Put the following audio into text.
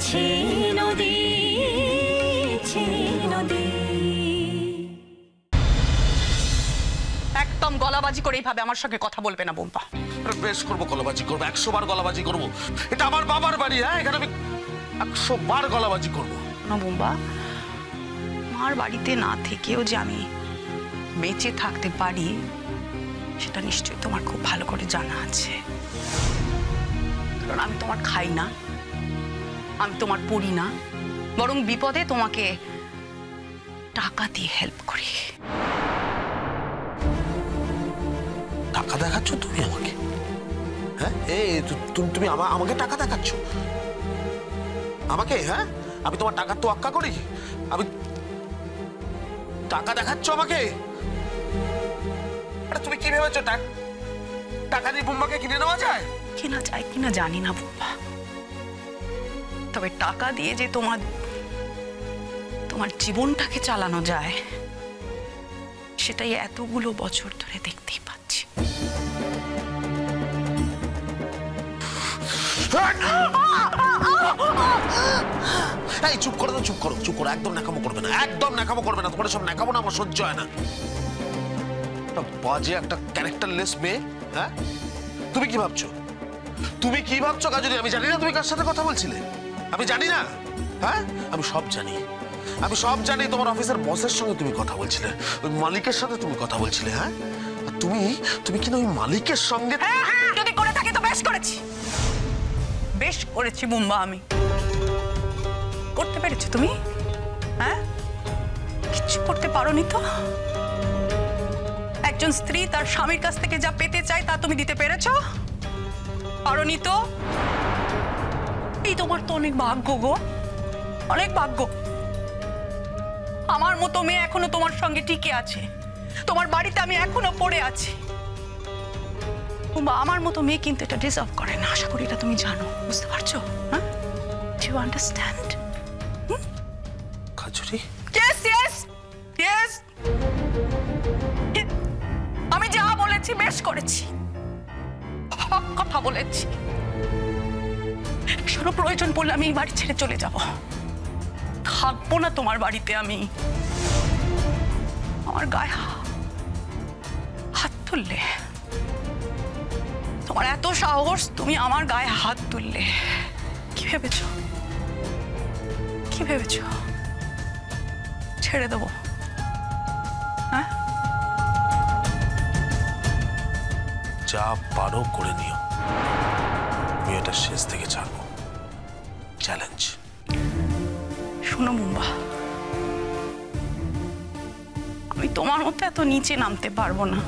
নদী নদী। একদম গলাবাজি করে এইভাবে আমার সঙ্গে কথা বলবে না বোম্পা। বেশ করবো, গলাবাজি করবো, 100 বার গলাবাজি করবো। এটা আমার বাবার বাড়ি, হ্যাঁ, এখানে আমি 100 বার গলাবাজি করবো না বোম্বা, মার বাড়িতে না থেকেও যে আমি বেঁচে থাকতে পারি সেটা নিশ্চয়ই তোমার খুব ভালো করে জানা আছে। কারণ আমি তোমার খাই না, আমি তোমার পড়ি না, বরং বিপদে তোমাকে টাকা দিয়ে হেল্প করি। টাকা দেখাচ্ছ তুমি আমাকে? হ্যাঁ, তুমি আমাকে টাকা দেখাচ্ছ আমাকে? হ্যাঁ, আমি তোমার টাকার তো আক্কা করি? আমি টাকা দেখাচ্ছ আমাকে? আরে তুমি কি ভেবেছো টাকা দিয়ে বোম্বাকে কিনে নেওয়া যায়? কিনা যায় কিনা জানি না বোম্বা, তবে টাকা দিয়ে যে তোমার জীবনটাকে চালানো যায় সেটাই এতগুলো বছর ধরে দেখতেই পাচ্ছি। এই চুপ করো, চুপ করো, চুপ করো, একদম ন্যাকামো করবে না, একদম ন্যাকামো করবে না। তোমার সব ন্যাকামো না আমার সহ্য হয় না। বাজে একটা ক্যারেক্টারলেস মেয়ে। হ্যাঁ, তুমি কি ভাবছো? তুমি কি ভাবছো কাজলি? আমি জানি না তুমি কার সাথে কথা বলছিলে? আমি জানি না? হ্যাঁ, আমি সব জানি, আমি সব জানি। তোমার অফিসের বসের সঙ্গে তুমি কথা বলছিলে, ওই মালিকের সাথে তুমি কথা বলছিলে। হ্যাঁ, তুমি কিনা ওই মালিকের সঙ্গে। যদি করে থাকি তো বেশ করেছি, বেশ করেছি বোম্বা। আমি করতে পেরেছো তুমি? হ্যাঁ, কিছু করতে পারোনি তো। একজন স্ত্রী তার স্বামীর কাছ থেকে যা পেতে চায় তা তুমি দিতে পেরেছো? পারোনি তো। এই তোমার তো অনেক ভাগ্য গো, অনেক ভাগ্য। আমার মতো মেয়ে এখনো তোমার সঙ্গে টিকে আছে, তোমার বাড়িতে আমি এখনো পড়ে আছি। আমার মতো মেয়ে কিন্তু এটা ডিজার্ভ করে না। আশা করি এটা তুমি জানো, বুঝতে পারছো? হ্যাঁ, do you understand? Kajri, yes yes yes, আমি যা বলেছি বেশ করেছি, কথা বলেছি। শোনো, প্রয়োজন পড়লে আমি এই বাড়ি ছেড়ে চলে যাব, থাকবো না তোমার বাড়িতে। আমি আমার গায়ে হাত তুললে, তোমার এত সাহস, তুমি আমার গায়ে হাত তুললে। কি ভেবেছো? কি ভেবেছো ছেড়ে দেবো? হ্যাঁ, যা পারো করে নিও, আমি এটা শেষ থেকে ছাড়বো। চ্যালেঞ্জ। শোনো বোম্বা, আমি তোমার মতো এত নিচে নামতে পারবো না।